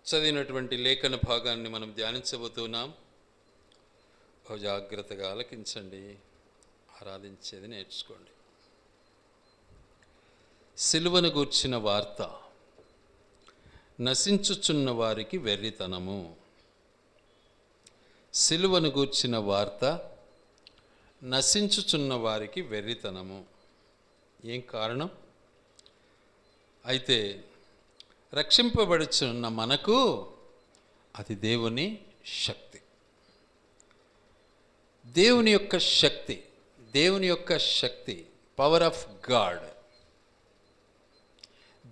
చదివినటువంటి లేఖన భాగాన్ని మనం ధ్యానించబోతున్నాం. జాగ్రత్తగా ఆలకించండి, ఆరాధించేది నేర్చుకోండి. సిలువను గూర్చిన వార్త నశించుచున్న వారికి వెర్రితనము. సిలువను గూర్చిన వార్త నశించుచున్న వారికి వెర్రితనము. ఏం కారణం? అయితే రక్షింపబడుచున్న మనకు అది దేవుని శక్తి. దేవుని యొక్క శక్తి, దేవుని యొక్క శక్తి, పవర్ ఆఫ్ గాడ్.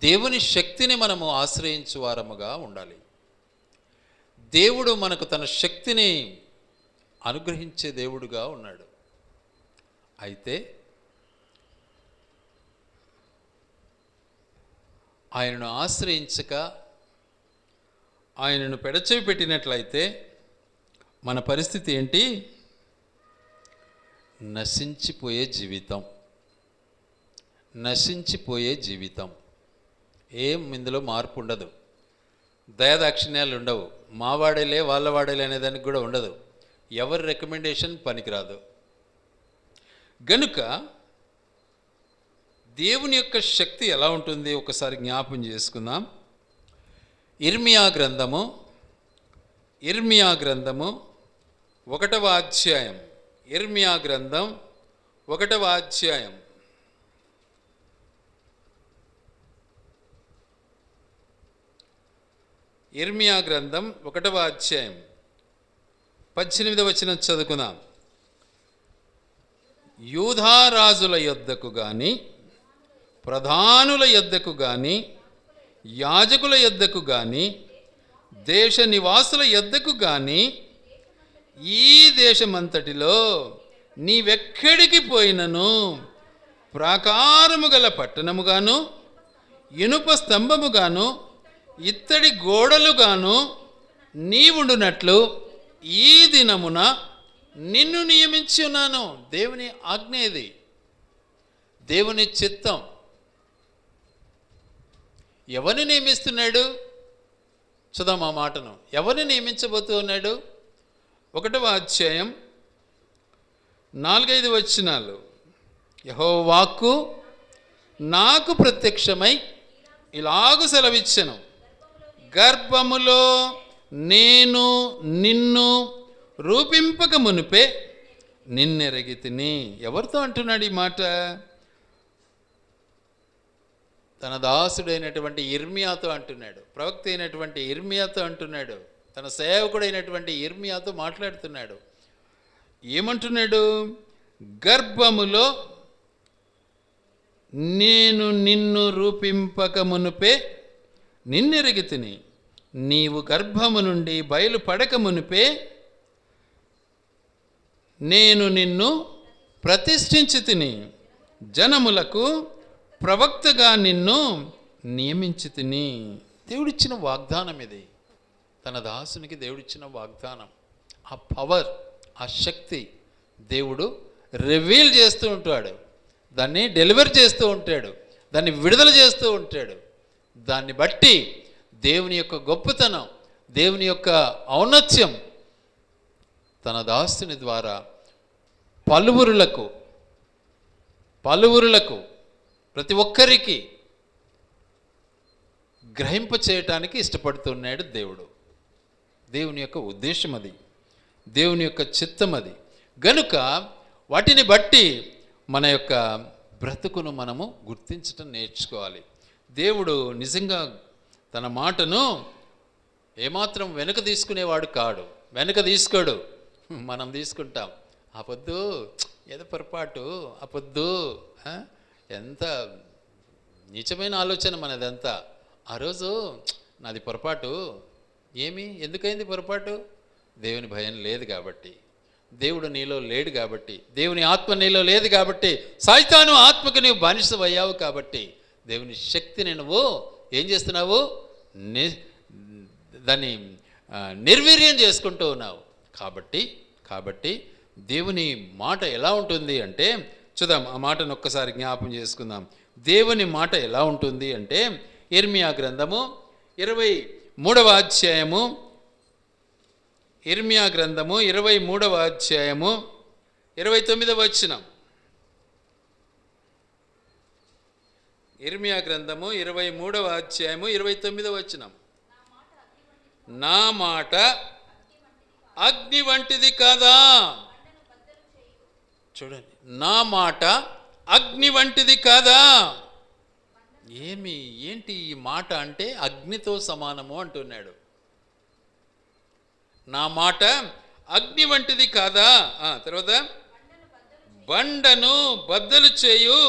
దేవుని శక్తిని మనము ఆశ్రయించు వారముగా ఉండాలి. దేవుడు మనకు తన శక్తిని అనుగ్రహించే దేవుడుగా ఉన్నాడు. అయితే ఆయనను ఆశ్రయించక ఆయనను పెడచెవి పెట్టినట్లయితే మన పరిస్థితి ఏంటి? నశించిపోయే జీవితం. నశించిపోయే జీవితం. ఏం ఇందులో మార్పు ఉండదు. దయాదాక్షిణ్యాలు ఉండవు. మావాడేలే వాళ్ళవాడేలే అనేదానికి కూడా ఉండదు. ఎవరి రికమెండేషన్ పనికిరాదు. గనుక దేవుని యొక్క శక్తి ఎలా ఉంటుంది ఒకసారి జ్ఞాపం చేసుకుందాం. ఇర్మియా గ్రంథము 1వ అధ్యాయం. ఇర్మియా గ్రంథం 1వ అధ్యాయం. ఇర్మియా గ్రంథం 1వ అధ్యాయం 18వ వచనం చదువుకుందాం. యూదారాజుల యొద్దకు గాని, ప్రధానుల యొద్దకు గాని, యాజకుల యొద్దకు గాని, దేశ నివాసుల యొద్దకు గాని, ఈ దేశమంతటిలో నీవెక్కడికి పోయినను ప్రాకారము గల పట్టణముగాను, ఇనుప స్తంభముగాను, ఇత్తడి గోడలుగాను నీవుండునట్లు ఈ దినమున నిన్ను నియమించి ఉన్నాను. దేవుని ఆజ్ఞ ఇది, దేవుని చిత్తం. ఎవరిని నియమిస్తున్నాడు? చూద్దాం ఆ మాటను. ఎవరిని నియమించబోతూ ఉన్నాడు? 1వ అధ్యాయం 4-5 వచనాలు. యెహోవా వాక్కు నాకు ప్రత్యక్షమై ఇలాగు సెలవిచ్చెను, గర్భములో నేను నిన్ను రూపింపక మునిపే నిన్నెరగితిని. ఎవరితో అంటున్నాడు ఈ మాట? తన దాసుడైనటువంటి ఇర్మియాతో అంటున్నాడు. ప్రవక్త అయినటువంటి ఇర్మియాతో అంటున్నాడు. తన సేవకుడైనటువంటి ఇర్మియాతో మాట్లాడుతున్నాడు. ఏమంటున్నాడు? గర్భములో నేను నిన్ను రూపింపక మునుపే నిన్నెరిగితిని, నీవు గర్భము నుండి బయలుపడక మునిపే నేను నిన్ను ప్రతిష్ఠించితిని, జనములకు ప్రవక్తగా నిన్ను నియమించితిని. దేవుడిచ్చిన వాగ్దానం ఇది. తన దాసునికి దేవుడిచ్చిన వాగ్దానం. ఆ పవర్, ఆ శక్తి దేవుడు రివీల్ చేస్తూ ఉంటాడు. దాన్ని డెలివర్ చేస్తూ ఉంటాడు. దాన్ని విడుదల చేస్తూ ఉంటాడు. దాన్ని బట్టి దేవుని యొక్క గొప్పతనం, దేవుని యొక్క ఔన్నత్యం తన దాసుని ద్వారా పలువురులకు ప్రతి ఒక్కరికి గ్రహింప చేయటానికి ఇష్టపడుతున్నాడు దేవుడు. దేవుని యొక్క ఉద్దేశం అది, దేవుని యొక్క చిత్తం అది. గనుక వాటిని బట్టి మన యొక్క బ్రతుకును మనము గుర్తించటం నేర్చుకోవాలి. దేవుడు నిజంగా తన మాటను ఏమాత్రం వెనుక తీసుకునేవాడు కాడు. వెనుక తీసుకోడు, మనం తీసుకుంటాం. ఆ పొద్దు ఏదో పొరపాటు, ఆ పొద్దు ఎంత నీచమైన ఆలోచన మనదంతా. ఆ రోజు నాది పొరపాటు. ఎందుకైంది పొరపాటు? దేవుని భయం లేదు కాబట్టి, దేవుడు నీలో లేడు కాబట్టి, దేవుని ఆత్మ నీలో లేదు కాబట్టి, సైతాను ఆత్మకు నీవు బానిసవయ్యావు కాబట్టి, దేవుని శక్తిని నువ్వు ఏం చేస్తున్నావు? దాన్ని నిర్వీర్యం చేసుకుంటూ ఉన్నావు. కాబట్టి దేవుని మాట ఎలా ఉంటుంది అంటే, చూద్దాం ఆ మాటను ఒక్కసారి జ్ఞాపం చేసుకుందాం. దేవుని మాట ఎలా ఉంటుంది అంటే, ఇర్మియా గ్రంథము 23వ అధ్యాయము, ఇర్మియా గ్రంథము 23వ అధ్యాయము 29వ వచనం. ఇర్మియా గ్రంథము 23వ అధ్యాయము 29వ వచనం. నా మాట అగ్ని వంటిది కాదా? చూడండి, నా మాట అగ్ని వంటిది కాదా? ఏంటి ఈ మాట అంటే అగ్నితో సమానము అంటున్నాడు. నా మాట అగ్ని వంటిది కాదా? తర్వాత బండను బద్దలు చేయు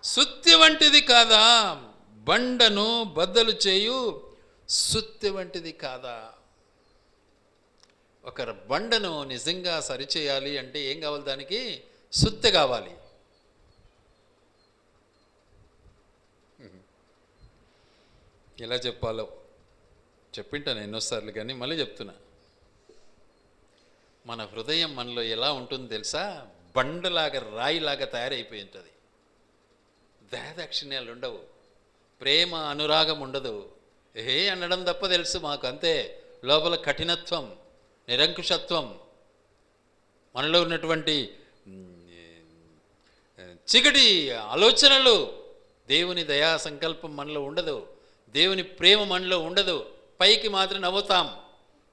సుత్తి వంటిది కాదా? బండను బద్దలు చేయు సుత్తి వంటిది కాదా? ఒక బండను నిజంగా సరిచేయాలి అంటే ఏం కావాలి? దానికి సుత్తె కావాలి. ఎలా చెప్పాలో చెప్పింటాను ఎన్నోసార్లు, కానీ మళ్ళీ చెప్తున్నా. మన హృదయం మనలో ఎలా ఉంటుందో తెలుసా? బండలాగా, రాయిలాగా తయారైపోయి ఉంటుంది. దయాదాక్షిణ్యాలు ఉండవు, ప్రేమ అనురాగం ఉండదు. అనడం తప్ప తెలుసు మాకు, అంతే. లోపల కఠినత్వం, నిరంకుశత్వం, మనలో ఉన్నటువంటి చీకటి ఆలోచనలు, దేవుని దయా సంకల్పం మనలో ఉండదు, దేవుని ప్రేమ మనలో ఉండదు. పైకి మాత్రం నవ్వుతాం,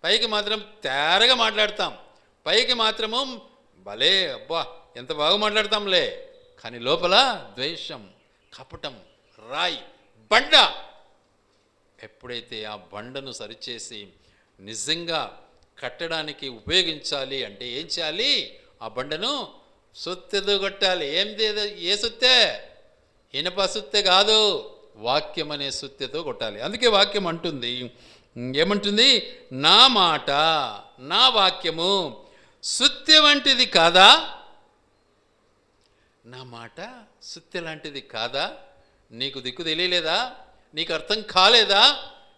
పైకి మాత్రం తేరగా మాట్లాడతాం, పైకి మాత్రము భలే అబ్బా ఎంత బాగా మాట్లాడతాంలే, కానీ లోపల ద్వేషం, కపటం, రాయి, బండ. ఎప్పుడైతే ఆ బండను సరిచేసి నిజంగా కట్టడానికి ఉపయోగించాలి అంటే ఏం చేయాలి? ఆ బండను సుత్తెతో కొట్టాలి. ఏ సుత్తె? ఇనప సుత్తె కాదు, వాక్యం అనే సుత్తెతో కొట్టాలి. అందుకే వాక్యం అంటుంది, ఏమంటుంది? నా మాట, నా వాక్యము సుత్తె వంటిది కాదా? నా మాట సుత్తె లాంటిది కాదా? నీకు దిక్కు తెలియలేదా? నీకు అర్థం కాలేదా?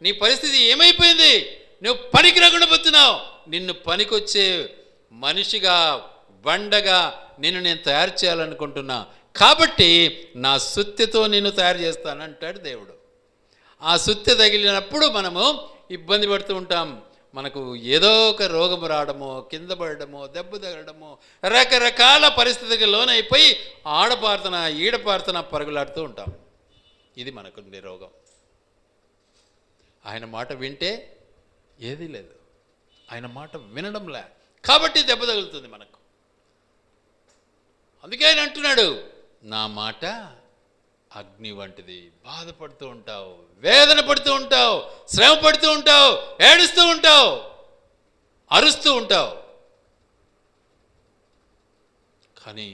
నీ పరిస్థితి ఏమైపోయింది? నువ్వు పనికి రాకుండా పోతున్నావు. నిన్ను పనికొచ్చే మనిషిగా, బండగా నిన్ను నేను తయారు చేయాలనుకుంటున్నా, కాబట్టి నా సుత్తెతో నిన్ను తయారు చేస్తానంటాడు దేవుడు. ఆ సుత్తె తగిలినప్పుడు మనము ఇబ్బంది పడుతూ ఉంటాం. మనకు ఏదో ఒక రోగం రావడమో, కింద పడడమో, దెబ్బ తగలడమో, రకరకాల పరిస్థితికి లోనైపోయి ఆడపార్తన ఈడపార్తన పరుగులాడుతూ ఉంటాం. ఇది మనకుండే రోగం. ఆయన మాట వింటే ఏదీ లేదు, ఆయన మాట వినడంలే, కాబట్టి దెబ్బ తగులుతుంది మనకు. అందుకే ఆయన అంటున్నాడు, నా మాట అగ్ని వంటిది. బాధపడుతూ ఉంటావు, వేదన పడుతూ ఉంటావు, శ్రమ పడుతూ ఉంటావు, ఏడుస్తూ ఉంటావు, అరుస్తూ ఉంటావు, కానీ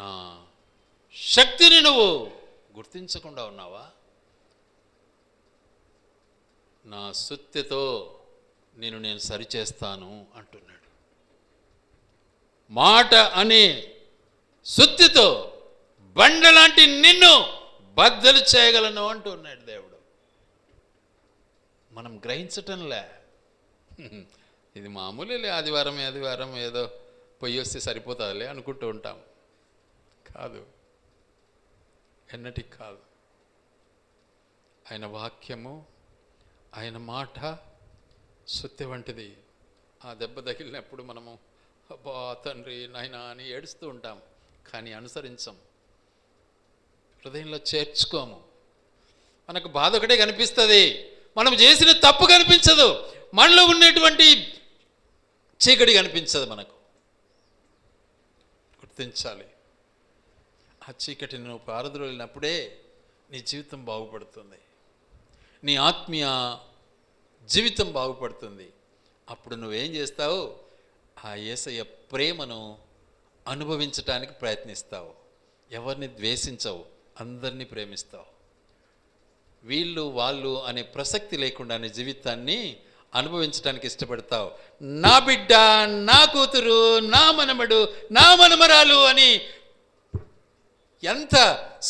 నా శక్తిని నువ్వు గుర్తించకుండా ఉన్నావా? నా సుత్తెతో నేను సరిచేస్తాను అంటున్నాడు. మాట అనే సుత్తితో బండలాంటి నిన్ను బద్దలు చేయగలను అంటున్నాడు దేవుడు. మనం గ్రహించటంలే. ఇది మామూలే, ఆదివారం ఏదో పొయ్యి వస్తే సరిపోతుందిలే అనుకుంటూ ఉంటాం. కాదు, ఎన్నటికి కాదు. ఆయన వాక్యము, ఆయన మాట సుత్తె వంటిది. ఆ దెబ్బ తగిలినప్పుడు మనము అబ్బా తండ్రి నాయనా అని ఏడుస్తూ ఉంటాం, కానీ అనుసరించం, హృదయంలో చేర్చుకోము. మనకు బాధ ఒకటే కనిపిస్తుంది, మనం చేసిన తప్పు కనిపించదు, మనలో ఉన్నటువంటి చీకటి కనిపించదు. మనకు గుర్తించాలి, ఆ చీకటిని నువ్వు పారద్రోలినప్పుడే నీ జీవితం బాగుపడుతుంది, నీ ఆత్మీయ జీవితం బాగుపడుతుంది. అప్పుడు నువ్వేం చేస్తావు? ఆ యేసయ్య ప్రేమను అనుభవించటానికి ప్రయత్నిస్తావు. ఎవరిని ద్వేషించవు, అందరినీ ప్రేమిస్తావు. వీళ్ళు వాళ్ళు అనే ప్రసక్తి లేకుండా నీ జీవితాన్ని అనుభవించడానికి ఇష్టపడతావు. నా బిడ్డ, నా కూతురు, నా మనమడు, నా మనమరాలు అని ఎంత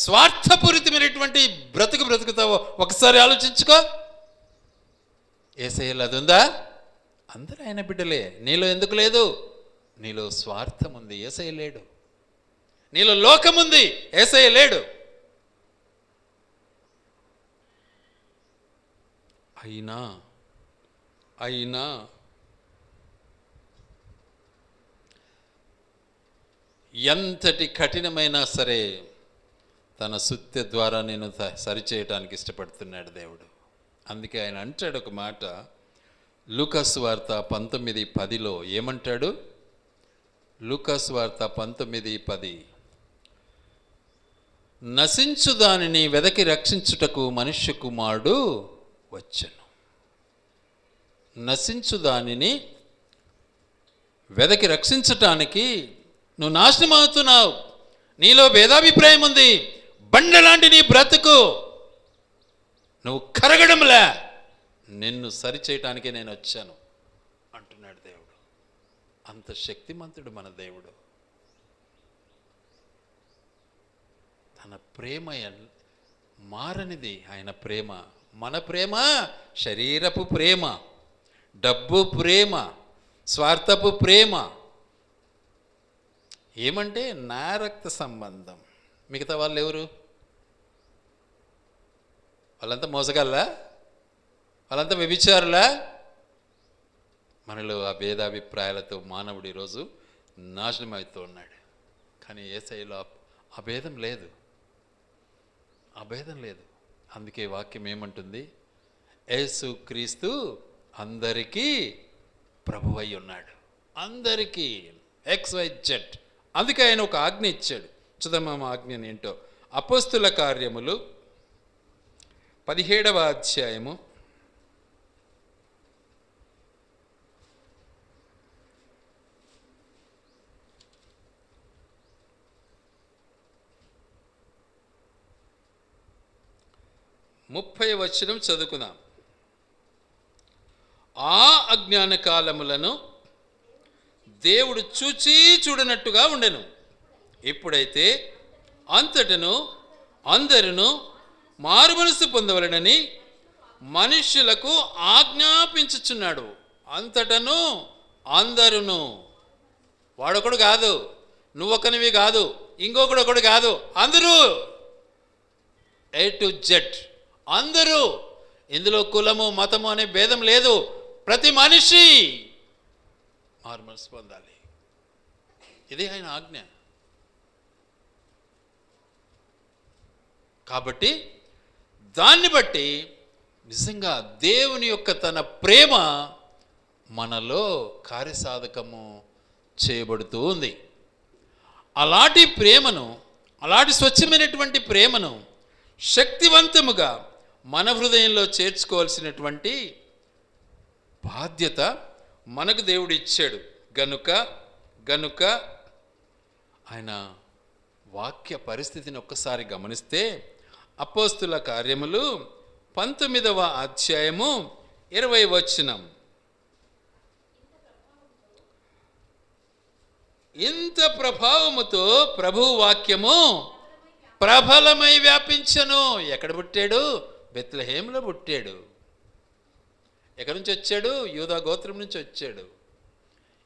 స్వార్థపూరితమైనటువంటి బ్రతుకుతావో ఒకసారి ఆలోచించుకో. యేసయ్యలో అది ఉందా? అందరూ ఆయన బిడ్డలే. నీలో ఎందుకు లేదు? నీలో స్వార్థం ఉంది, యేసయ్య లేడు. నీలో లోకం ఉంది, యేసయ్య లేడు. అయినా ఎంతటి కఠినమైనా సరే తన సుత్తి ద్వారా నేను సరిచేయటానికి ఇష్టపడుతున్నాడు దేవుడు. అందుకే ఆయన అంటాడు ఒక మాట, లూకాసు వార్త 19:10లో ఏమంటాడు? లూకాసు వార్త 19:10, నశించు దానిని వెదకి రక్షించుటకు మనుష్య కుమారుడు వచ్చెను. నశించు దానిని వెదకి రక్షించటానికి నువ్వు నాశనం అవుతున్నావు, నీలో భేదాభిప్రాయం ఉంది, బండలాంటి నీ బ్రతుకు, నువ్వు కరగడంలే, నిన్ను సరిచేయటానికే నేను వచ్చాను అంటున్నాడు దేవుడు. అంత శక్తిమంతుడు మన దేవుడు. తన ప్రేమ మారనిది ఆయన ప్రేమ. మన ప్రేమ శరీరపు ప్రేమ, డబ్బు ప్రేమ, స్వార్థపు ప్రేమ. ఏమంటే నా రక్త సంబంధం. మిగతా వాళ్ళు ఎవరు? వాళ్ళంతా మోసగల్లా? వాళ్ళంతా వ్యభిచారులా? మనలో ఆ భేదాభిప్రాయాలతో మానవుడు ఈరోజు నాశనం అవుతూ ఉన్నాడు. కానీ యేసయ్యలో ఆ భేదం లేదు, ఆ భేదం లేదు. అందుకే వాక్యం ఏమంటుంది? యేసు క్రీస్తు అందరికీ ప్రభువై ఉన్నాడు, అందరికీ, XYZ. అందుకే ఆయన ఒక ఆజ్ఞ ఇచ్చాడు. చూద్దాం ఆజ్ఞని ఏంటో. అపోస్తుల కార్యములు 17వ అధ్యాయము 30వ వచనం చదువుకుందాం. ఆ అజ్ఞాన కాలములను దేవుడు చూచి చూడనట్టుగా ఉండెను. ఇప్పుడైతే అంతటను అందరును మారుమనసు పొందవలనని మనుష్యులకు ఆజ్ఞాపించుచున్నాడు. అంతటను అందరును, వాడొకడు కాదు, నువ్వొకనివి కాదు, ఇంకొకడొకడు కాదు, అందరూ, A to Z, అందరూ. ఇందులో కులము మతము అనే భేదం లేదు. ప్రతి మనిషి మారుమనసు పొందాలి. ఇది ఆయన ఆజ్ఞ. కాబట్టి దాన్ని బట్టి నిజంగా దేవుని యొక్క తన ప్రేమ మనలో కార్యసాధకము చేయబడుతూ ఉంది. అలాంటి ప్రేమను, అలాంటి స్వచ్ఛమైనటువంటి ప్రేమను శక్తివంతముగా మన హృదయంలో చేర్చుకోవాల్సినటువంటి బాధ్యత మనకు దేవుడు ఇచ్చాడు. గనుక ఆయన వాక్య పరిస్థితిని ఒక్కసారి గమనిస్తే అపోస్తుల కార్యములు 19వ అధ్యాయము 20వ వచనం, ఇంత ప్రభావముతో ప్రభు వాక్యము ప్రబలమై వ్యాపించను. ఎక్కడ పుట్టాడు? బెత్లెహేములో పుట్టాడు. ఎక్కడి నుంచి వచ్చాడు? యూదా గోత్రం నుంచి వచ్చాడు.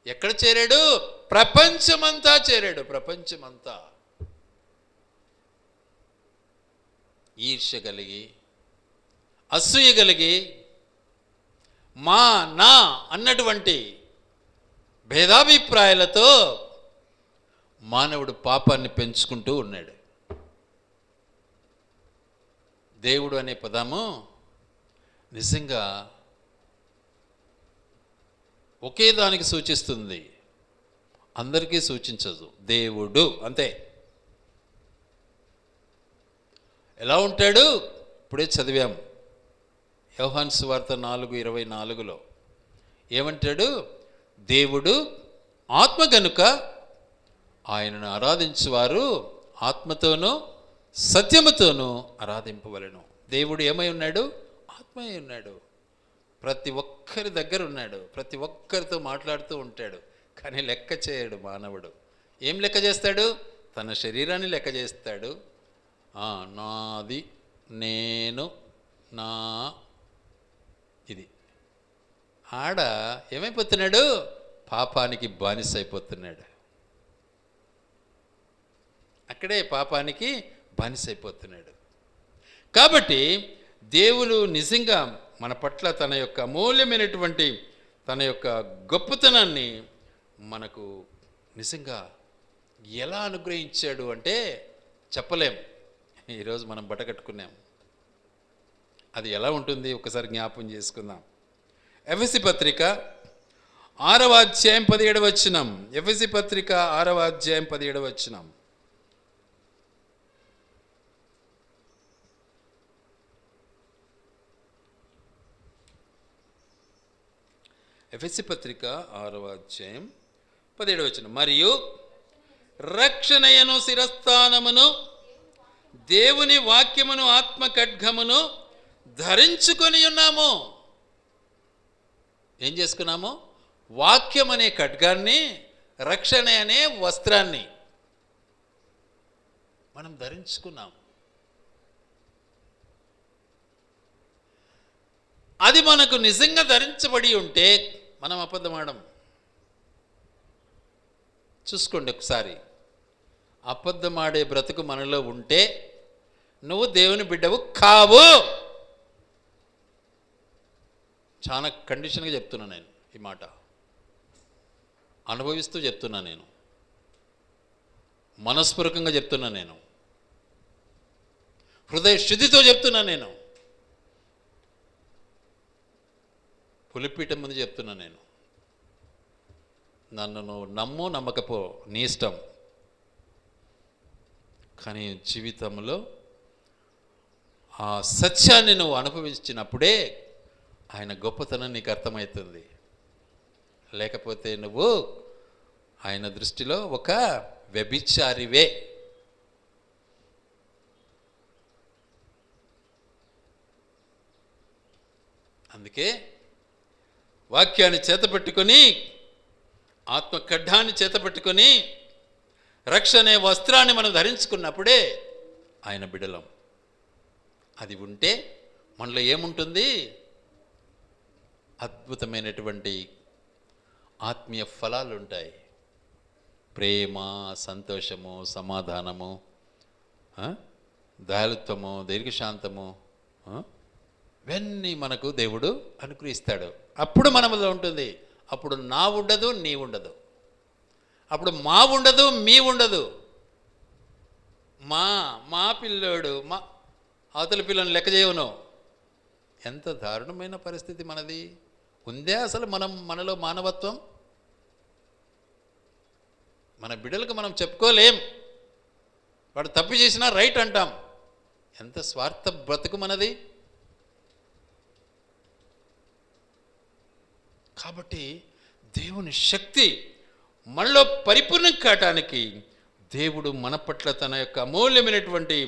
ఎక్కడ చేరాడు? ప్రపంచమంతా చేరాడు. ప్రపంచమంతా ఈర్ష్య కలిగి, అసూయ కలిగి, మా నా అన్నటువంటి భేదాభిప్రాయాలతో మానవుడు పాపాన్ని పెంచుకుంటూ ఉన్నాడు. దేవుడు అనే పదము నిజంగా ఒకే దానికి సూచిస్తుంది, అందరికీ సూచించదు. దేవుడు అంతే. ఎలా ఉంటాడు? ఇప్పుడే చదివాము యోహాను సువార్త 4:24లో ఏమంటాడు? దేవుడు ఆత్మ గనుక ఆయనను ఆరాధించువారు ఆత్మతోనూ సత్యముతోనూ ఆరాధింపవలెను. దేవుడు ఏమై ఉన్నాడు? ఆత్మై ఉన్నాడు. ప్రతి ఒక్కరి దగ్గర ఉన్నాడు, ప్రతి ఒక్కరితో మాట్లాడుతూ ఉంటాడు. కానీ లెక్క చేయడు మానవుడు. ఏం లెక్క చేస్తాడు? తన శరీరాన్ని లెక్క చేస్తాడు. నాది, నేను, నా, ఇది. ఆడ ఏమైపోతున్నాడు? పాపానికి బానిస అయిపోతున్నాడు. అక్కడే పాపానికి బానిస అయిపోతున్నాడు. కాబట్టి దేవుడు నిజంగా మన పట్ల తన యొక్క అమూల్యమైనటువంటి తన యొక్క గొప్పతనాన్ని మనకు నిజంగా ఎలా అనుగ్రహించాడు అంటే చెప్పలేం. ఈరోజు మనం బట్ట కట్టుకున్నాం, అది ఎలా ఉంటుంది ఒకసారి జ్ఞాపం చేసుకుందాం. ఎఫెసీ పత్రిక 6వ అధ్యాయం 17వ వచనం. ఎఫెసీ పత్రిక 6వ అధ్యాయం 17వ వచనం. ఎఫెసీ పత్రిక 6వ అధ్యాయం 17వ వచనం. మరియు రక్షణయను శిరస్థానమును దేవుని వాక్యమును ఆత్మ ఖడ్గమును ధరించుకొని ఉన్నాము. ఏం చేసుకున్నాము? వాక్యం అనే ఖడ్గాన్ని, రక్షణ అనే వస్త్రాన్ని మనం ధరించుకున్నాం. అది మనకు నిజంగా ధరించబడి ఉంటే మనం అబద్ధమాడం. చూసుకోండి ఒకసారి, అబద్ధమాడే బ్రతుకు మనలో ఉంటే నువ్వు దేవుని బిడ్డవు కావు. చాలా కండిషన్గా చెప్తున్నా నేను ఈ మాట, అనుభవిస్తూ చెప్తున్నా నేను, మనస్పూర్వకంగా చెప్తున్నా నేను, హృదయ శుద్ధితో చెప్తున్నా నేను, పులిపీఠం ముందు చెప్తున్నా నేను. నన్ను నువ్వు నమ్ము నమ్మకపో నీ ఇష్టం, కానీ జీవితంలో ఆ సత్యాన్ని నువ్వు అనుభవించినప్పుడే ఆయన గొప్పతనం నీకు అర్థమవుతుంది. లేకపోతే నువ్వు ఆయన దృష్టిలో ఒక వ్యభిచారివే. అందుకే వాక్యాన్ని చేతపెట్టుకొని, ఆత్మ ఖడ్గాన్ని చేతపెట్టుకొని, రక్షణ వస్త్రాన్ని మనం ధరించుకున్నప్పుడే ఆయన బిడలం. అది ఉంటే మనలో ఏముంటుంది? అద్భుతమైనటువంటి ఆత్మీయ ఫలాలు ఉంటాయి. ప్రేమ, సంతోషము, సమాధానము, దయాళుత్వము, దీర్ఘశాంతము, ఇవన్నీ మనకు దేవుడు అనుగ్రహిస్తాడు. అప్పుడు మనలో ఉంటుంది. అప్పుడు నా ఉండదు, నీ ఉండదు. అప్పుడు మా ఉండదు, మీ ఉండదు. మా పిల్లోడు, మా అవతల పిల్లని లెక్క చేయవును. ఎంత దారుణమైన పరిస్థితి మనది. ఉందే అసలు మనలో మానవత్వం? మన బిడ్డలకు మనం చెప్పుకోలేం. వాడు తప్పు చేసినా రైట్ అంటాం. ఎంత స్వార్థ బ్రతుకు మనది. కాబట్టి దేవుని శక్తి మనలో పరిపూర్ణం కావటానికి దేవుడు మన పట్ల తన యొక్క అమూల్యమైనటువంటి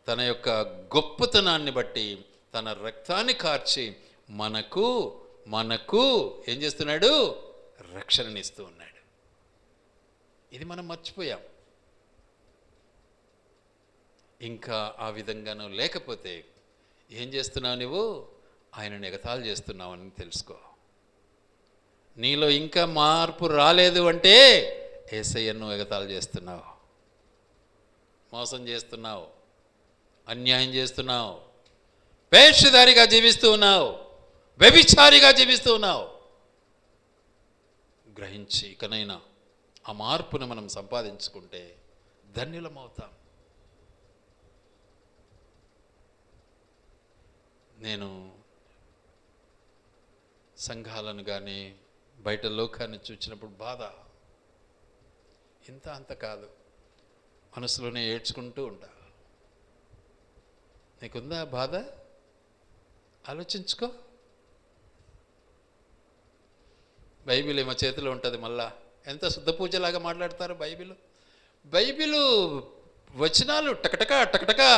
తన యొక్క గొప్పతనాన్ని బట్టి తన రక్తాన్ని కార్చి మనకు ఏం చేస్తున్నాడు? రక్షణనిస్తూ ఉన్నాడు. ఇది మనం మర్చిపోయాం. ఇంకా ఆ విధంగా నువ్వు లేకపోతే ఏం చేస్తున్నావు? నువ్వు ఆయనను ఎగతాళి చేస్తున్నావు అని తెలుసుకో. నీలో ఇంకా మార్పు రాలేదు అంటే యేసయ్యను ఎగతాళి చేస్తున్నావు, మోసం చేస్తున్నావు, అన్యాయం చేస్తున్నావు, వేషధారిగా జీవిస్తూ ఉన్నావు, వ్యభిచారిగా జీవిస్తూ ఉన్నావు. గ్రహించి ఇకనైనా ఆ మార్పును మనం సంపాదించుకుంటే ధన్యులమవుతాం. నేను సంఘాలను కానీ బయట లోకాన్ని చూసినప్పుడు బాధ ఇంత అంత కాదు, మనసులోనే ఏడ్చుకుంటూ ఉంటా. నీకుందా బాధ? ఆలోచించుకో. బైబిల్ ఏమో చేతిలో ఉంటుంది. మళ్ళా ఎంత శుద్ధ పూజలాగా మాట్లాడతారు బైబిలు వచనాలు టకటకా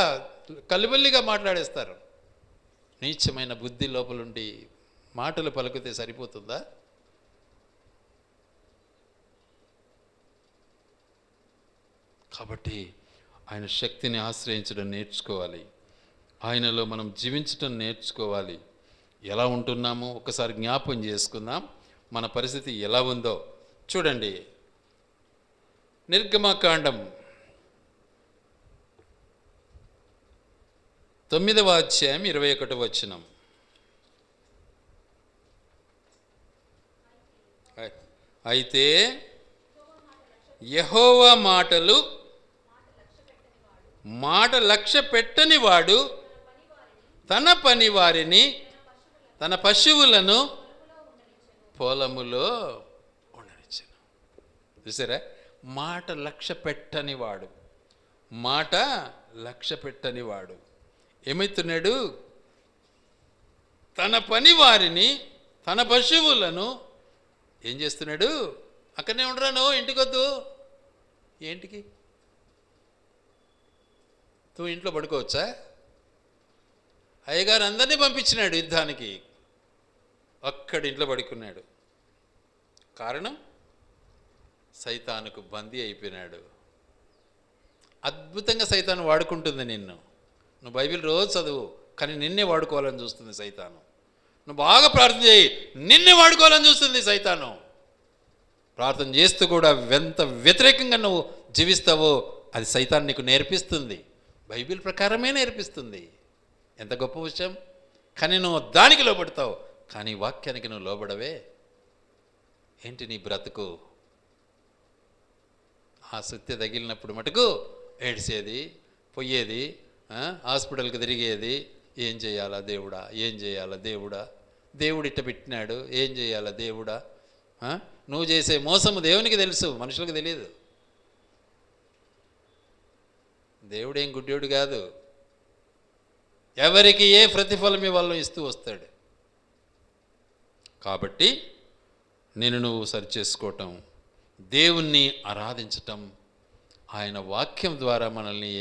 కల్లిబల్లిగా మాట్లాడేస్తారు. నీచమైన బుద్ధి లోపలుండి మాటలు పలుకుతే సరిపోతుందా? కాబట్టి ఆయన శక్తిని ఆశ్రయించడం నేర్చుకోవాలి. ఆయనలో మనం జీవించడం నేర్చుకోవాలి. ఎలా ఉంటున్నామో ఒకసారి జ్ఞాపం చేసుకుందాం. మన పరిస్థితి ఎలా ఉందో చూడండి. నిర్గమకాండం 9వ అధ్యాయం 21వ వచనం. అయితే యెహోవా మాట లక్ష్య పెట్టని వాడు తన పని వారిని తన పశువులను పొలములో ఉండనిచ్చెను. చూసారా, మాట లక్ష్య పెట్టని వాడు, మాట లక్ష్య పెట్టని వాడు ఏమైతున్నాడు? తన పని వారిని తన పశువులను ఏం చేస్తున్నాడు? అక్కడనే ఉండరాను, ఇంటికొద్దు. ఏంటికి? నువ్వు ఇంట్లో పడుకోవచ్చా? అయ్యగారు అందరినీ పంపించినాడు యుద్ధానికి, ఒక్కడి ఇంట్లో పడుకున్నాడు. కారణం, సైతానుకు బందీ అయిపోయినాడు. అద్భుతంగా సైతాను వాడుకుంటుంది నిన్ను. నువ్వు బైబిల్ రోజు చదువు, కానీ నిన్నే వాడుకోవాలని చూస్తుంది సైతాను. నువ్వు బాగా ప్రార్థన చేయి, నిన్నే వాడుకోవాలని చూస్తుంది సైతాను. ప్రార్థన చేస్తూ కూడా ఎంత వ్యతిరేకంగా నువ్వు జీవిస్తావో అది సైతాన్ నీకు నేర్పిస్తుంది, బైబిల్ ప్రకారమే నేర్పిస్తుంది. ఎంత గొప్ప విషయం! కానీ నువ్వు దానికి లోబడతావు, కానీ వాక్యానికి నువ్వు లోబడవే. ఏంటి నీ బ్రతుకు? ఆ సుత్తి తగిలినప్పుడు మటుకు ఏడ్చేది, పోయేది, హాస్పిటల్కి తిరిగేది. ఏం చేయాలా దేవుడా, ఏం చేయాలా దేవుడా, దేవుడు ఇట్ట పెట్టినాడు, ఏం చేయాలా దేవుడా. నువ్వు చేసే మోసము దేవునికి తెలుసు, మనుషులకు తెలియదు. దేవుడేం గుడ్డోడు కాదు, ఎవరికి ఏ ప్రతిఫలం ఇవ్వాలో ఇస్తూ వస్తాడు. కాబట్టి నువ్వు సరిచేసుకోవటం, దేవుణ్ణి ఆరాధించటం, ఆయన వాక్యం ద్వారా మనల్ని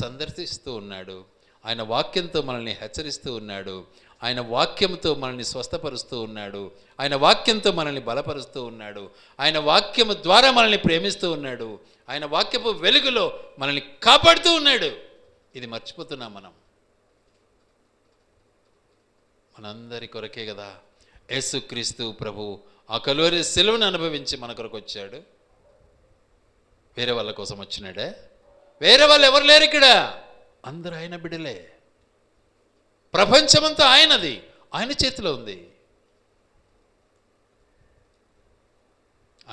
సందర్శిస్తూ ఉన్నాడు, ఆయన వాక్యంతో మనల్ని హెచ్చరిస్తూ ఉన్నాడు, ఆయన వాక్యంతో మనల్ని స్వస్థపరుస్తూ ఉన్నాడు, ఆయన వాక్యంతో మనల్ని బలపరుస్తూ ఉన్నాడు, ఆయన వాక్యము ద్వారా మనల్ని ప్రేమిస్తూ ఉన్నాడు, ఆయన వాక్యపు వెలుగులో మనల్ని కాపాడుతూ ఉన్నాడు. ఇది మర్చిపోతున్నాం మనం. మనందరి కొరకే కదా యేసుక్రీస్తు ప్రభు ఆ కలువరి సిలువను అనుభవించి మన కొరకు వచ్చాడు. వేరే వాళ్ళ కోసం వచ్చినాడే? వేరే వాళ్ళు ఎవరు లేరు ఇక్కడ, అందరూ ఆయన బిడ్డలే. ప్రపంచమంతా ఆయనది, ఆయన చేతిలో ఉంది.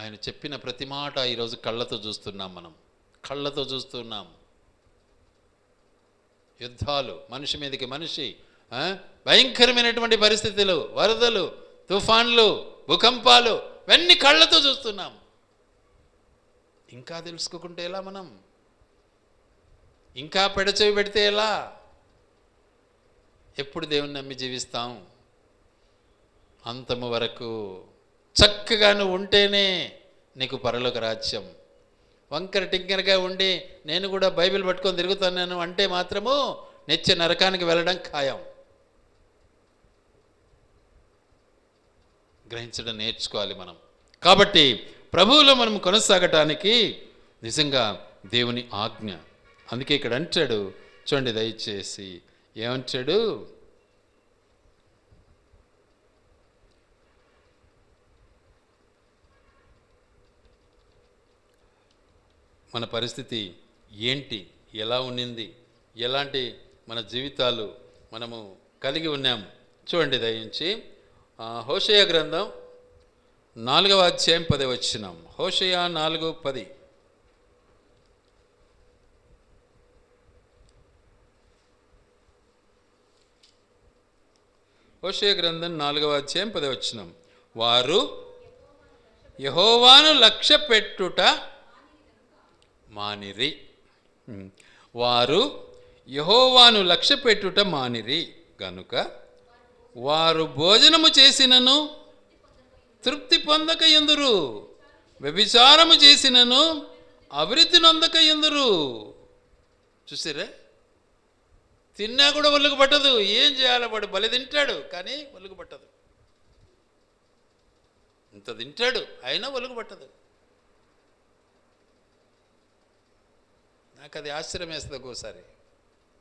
ఆయన చెప్పిన ప్రతి మాట ఈరోజు కళ్ళతో చూస్తున్నాం, మనం కళ్ళతో చూస్తున్నాం. యుద్ధాలు, మనిషి మీదకి మనిషి, భయంకరమైనటువంటి పరిస్థితులు, వరదలు, తుఫాన్లు, భూకంపాలు, ఇవన్నీ కళ్ళతో చూస్తున్నాం. ఇంకా తెలుసుకోకుంటే ఎలా? మనం ఇంకా పెడచెవి పెడితే ఎలా? ఎప్పుడు దేవుని నమ్మి జీవిస్తాం? అంతము వరకు చక్కగా నువ్వు ఉంటేనే నీకు పరలోక రాజ్యం. వంకర టింకరగా ఉండి నేను కూడా బైబిల్ పట్టుకొని తిరుగుతున్నాను అంటే మాత్రము నిత్య నరకానికి వెళ్ళడం ఖాయం. గ్రహించడం నేర్చుకోవాలి మనం. కాబట్టి ప్రభువులో మనం కొనసాగటానికి నిజంగా దేవుని ఆజ్ఞ. అందుకే ఇక్కడ అంటాడు చూడండి, దయచేసి ఏమంటాడు? మన పరిస్థితి ఏంటి, ఎలా ఉన్నింది, ఎలాంటి మన జీవితాలు మనము కలిగి ఉన్నాము చూడండి దయించి. హోషేయ గ్రంథం 4వ అధ్యాయం 10వ వచనం. హోషేయ 4:10. హోషేయ గ్రంథం 4వ అధ్యాయం 10వ వచనం. వారు యెహోవాను లక్ష్య పెట్టుట మానిరి. వారు యెహోవాను లక్ష్య పెట్టుట మానిరి గనుక వారు భోజనము చేసినను తృప్తి పొందక ఎందురు, వ్యభిచారము చేసినను అభివృద్ధి నొందక ఎందురు. చూసారా, తిన్నా కూడా ఒళ్ళుకు పట్టదు. ఏం చేయాలో వాడు బలి తింటాడు, కానీ ఒళ్ళుకు పట్టదు. ఇంత తింటాడు అయినా ఒళ్ళుకు పట్టదు. నాకు అది ఆశ్చర్యం వేస్తుంది ఒక్కోసారి.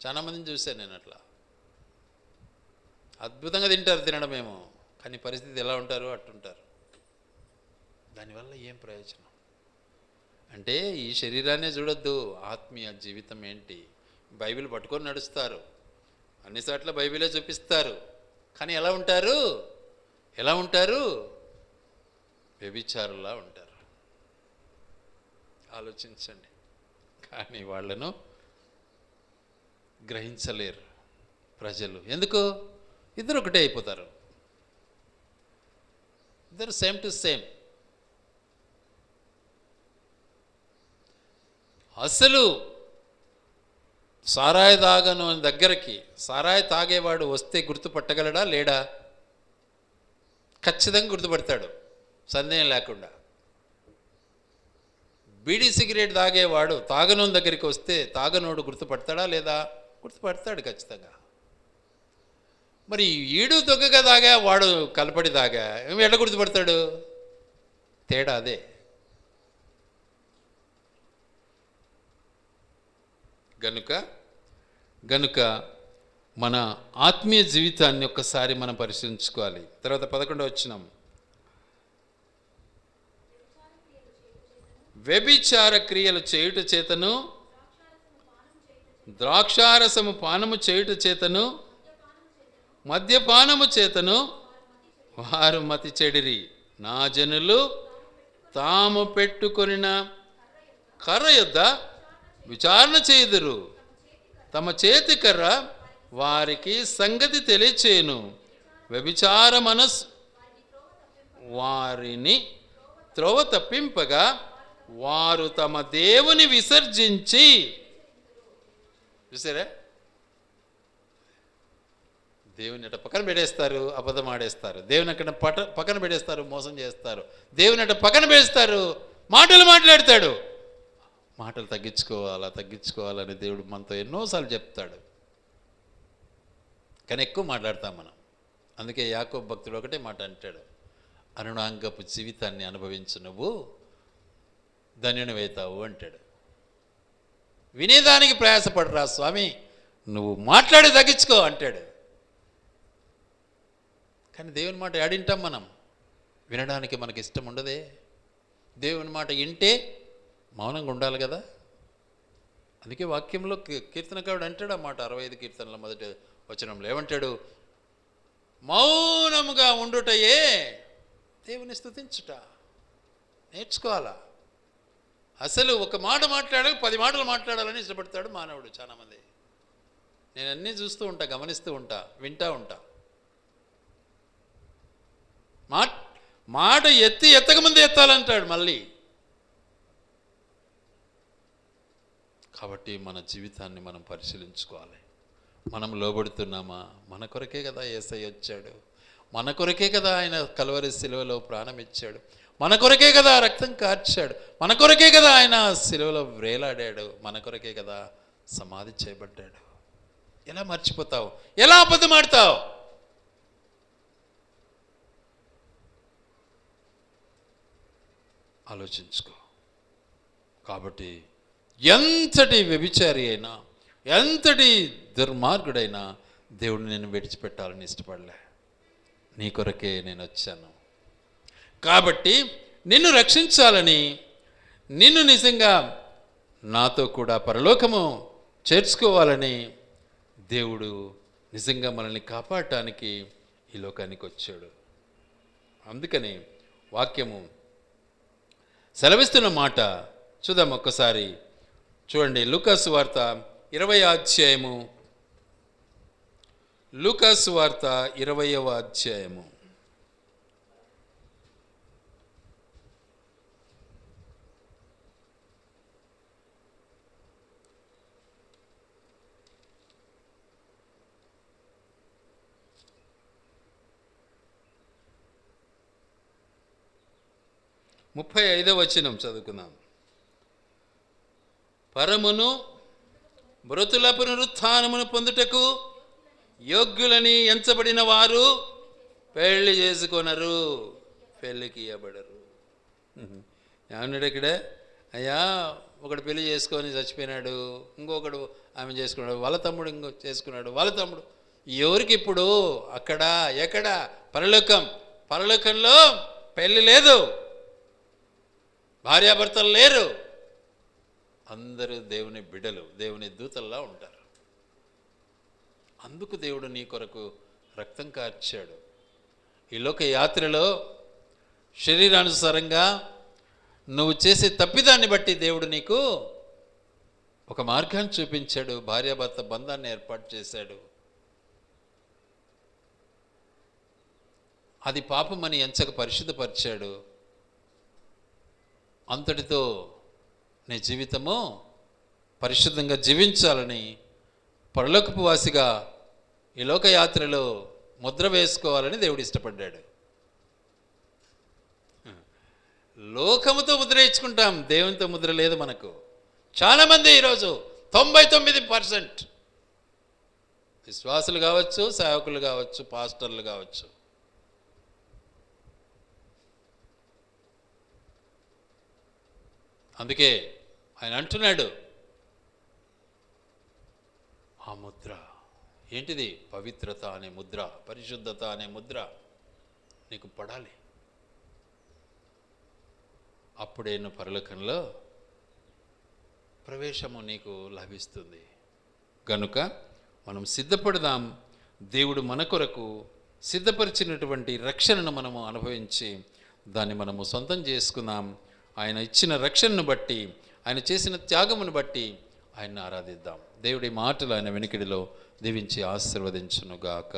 చాలామందిని చూశాను నేను అట్లా. అద్భుతంగా తింటారు, తినడమేమో, కానీ పరిస్థితి ఎలా ఉంటారు అట్టుంటారు. దానివల్ల ఏం ప్రయోజనం? అంటే ఈ శరీరాన్నే చూడొద్దు, ఆత్మీయ జీవితం ఏంటి? బైబిల్ పట్టుకొని నడుస్తారు, అన్నిసార్లు బైబిలే చూపిస్తారు, కానీ ఎలా ఉంటారు? వ్యభిచారులా ఉంటారు. ఆలోచించండి. కానీ వాళ్ళను గ్రహించలేరు ప్రజలు. ఎందుకు? ఇద్దరు ఒకటే అయిపోతారు. ఇద్దరు సేమ్ టు సేమ్. అసలు సారాయి తాగను దగ్గరికి సారాయి తాగేవాడు వస్తే గుర్తుపట్టగలడా లేడా? ఖచ్చితంగా గుర్తుపడతాడు, సందేహం లేకుండా. బీడీ సిగరెట్ తాగేవాడు తాగనోని దగ్గరికి వస్తే తాగనోడు గుర్తుపడతాడా లేదా? గుర్తుపడతాడు ఖచ్చితంగా. మరి ఈడు దొంగగా తాగా, వాడు కలపడి తాగా, ఎట్లా గుర్తుపడతాడు? తేడా అదే. గనుక మన ఆత్మీయ జీవితాన్ని ఒక్కసారి మనం పరిశీలించుకోవాలి. తర్వాత 11వ వచనం, వ్యభిచార క్రియలు చేయుట చేతను ద్రాక్షారసము పానము చేయుట చేతను మద్యపానము చేతను వారు మతి చెడిరి. నా జనులు తాము పెట్టుకొనిన కర్ర యొద్ద విచారణ చేయుదురు. తమ చేతి కర్ర వారికి సంగతి తెలియచేయును. వ్యభిచార మనస్సు వారిని త్రోవ తప్పింపగా వారు తమ దేవుని విసర్జించి, చూసారా, దేవుని అట పక్కన పెట్టేస్తారు, అబద్ధం ఆడేస్తారు. దేవుని అక్కడ పక్కన పెట్టేస్తారు, మోసం చేస్తారు. దేవుని అట పక్కన పెట్టేస్తారు, మాటలు మాట్లాడతాడు. మాటలు తగ్గించుకోవాలని దేవుడు మనతో ఎన్నోసార్లు చెప్తాడు, కానీ ఎక్కువ మాట్లాడతాం మనం. అందుకే యాకోబు భక్తుడు ఒకటే మాట అంటాడు, అనునాంగపు జీవితాన్ని అనుభవించు నువ్వు ధన్యునివైతావు అంటాడు. వినేదానికి ప్రయాసపడరా స్వామి, నువ్వు మాట్లాడి తగ్గించుకో అంటాడు. కానీ దేవుని మాట ఆడింటాం మనం, వినడానికి మనకి ఇష్టం ఉండదే. దేవుని మాట వింటే మౌనంగా ఉండాలి కదా. అందుకే వాక్యంలో కీర్తనకారుడు అంటాడు అన్నమాట, 65 కీర్తనల 1వ వచనంలో ఏమంటాడు? మౌనముగా ఉండుటయే దేవుని స్తుతించుట. నేర్చుకోవాలా. అసలు ఒక మాట మాట్లాడాలి, 10 మాటలు మాట్లాడాలని ఇష్టపడతాడు మానవుడు చాలామంది. నేను అన్నీ చూస్తూ ఉంటా, గమనిస్తూ ఉంటా, వింటూ ఉంటా. మాట ఎత్తకముందే ఎత్తాలంటాడు మళ్ళీ. కాబట్టి మన జీవితాన్ని మనం పరిశీలించుకోవాలి. మనం లోబడుతున్నామా? మన కొరకే కదా యేసయ్య వచ్చాడు, మన కొరకే కదా ఆయన కల్వరి శిలువలో ప్రాణం ఇచ్చాడు, మన కొరకే కదా రక్తం కార్చాడు, మన కొరకే కదా ఆయన శిలువలో వేలాడాడు, మన కొరకే కదా సమాధి చేయబడ్డాడు. ఎలా మర్చిపోతావు? ఎలా అబద్ధమాడతావు? ఆలోచించుకో. కాబట్టి ఎంతటి వ్యభిచారి అయినా, ఎంతటి దుర్మార్గుడైనా దేవుడిని నేను విడిచిపెట్టాలని ఇష్టపడలే. నీ కొరకే నేను వచ్చాను. కాబట్టి నిన్ను రక్షించాలని, నిన్ను నిజంగా నాతో కూడా పరలోకము చేర్చుకోవాలని దేవుడు నిజంగా మనల్ని కాపాడటానికి ఈ లోకానికి వచ్చాడు. అందుకని వాక్యము సెలవిస్తున్న మాట చూద్దాం ఒక్కసారి. చూడండి, లూకాసు వార్త 20వ అధ్యాయము, లూకాసు వార్త 20వ అధ్యాయము. ముప్పై 35వ వచనం చదువుకుందాం. పరమును మృతుల పునరుత్థానమును పొందుటకు యోగ్యులని ఎంచబడిన వారు పెళ్లి చేసుకొనరు, పెళ్ళికి ఇవ్వబడరు. ఏమన్నాడు ఇక్కడ? అయ్యా, ఒకడు పెళ్లి చేసుకొని చచ్చిపోయినాడు, ఇంకొకడు ఆమె చేసుకున్నాడు, వాళ్ళ తమ్ముడు ఇంకో చేసుకున్నాడు, వాళ్ళ తమ్ముడు. ఎవరికి ఇప్పుడు అక్కడ ఎక్కడ? పరలోకంలో పెళ్ళి లేదు, భార్యాభర్తలు లేరు. అందరూ దేవుని బిడ్డలు, దేవుని దూతల్లా ఉంటారు. అందుకు దేవుడు నీ కొరకు రక్తం కార్చాడు. ఈ లోక యాత్రలో శరీరానుసారంగా నువ్వు చేసే తప్పిదాన్ని బట్టి దేవుడు నీకు ఒక మార్గాన్ని చూపించాడు, భార్యాభర్త బంధాన్ని ఏర్పాటు చేశాడు. అది పాపమని ఎంచక పరిశుద్ధపరిచాడు. అంతటితో నీ జీవితము పరిశుద్ధంగా జీవించాలని, పరలోకపు వాసిగా ఈ లోకయాత్రలో ముద్ర వేసుకోవాలని దేవుడు ఇష్టపడ్డాడు. లోకముతో ముద్ర ఇచ్చుకుంటాం, దేవునితో ముద్ర లేదు మనకు. చాలామంది ఈరోజు 99% విశ్వాసులు కావచ్చు, సేవకులు కావచ్చు, పాస్టర్లు కావచ్చు, అందుకే ఆయన అంటున్నాడు, ఆ ముద్ర ఏంటిది? పవిత్రత అనే ముద్ర, పరిశుద్ధత అనే ముద్ర నీకు పడాలి. అప్పుడే నువ్వు పరలోకంలో ప్రవేశము నీకు లభిస్తుంది. గనుక మనం సిద్ధపడదాం. దేవుడు మన కొరకు సిద్ధపరిచినటువంటి రక్షణను మనము అనుభవించి దాన్ని మనము సొంతం చేసుకుందాం. ఆయన ఇచ్చిన రక్షణను బట్టి, ఆయన చేసిన త్యాగమును బట్టి ఆయన్ని ఆరాధిద్దాం. దేవుడి మాటలు ఆయన వెనుకడిలో దీవించి ఆశీర్వదించునుగాక.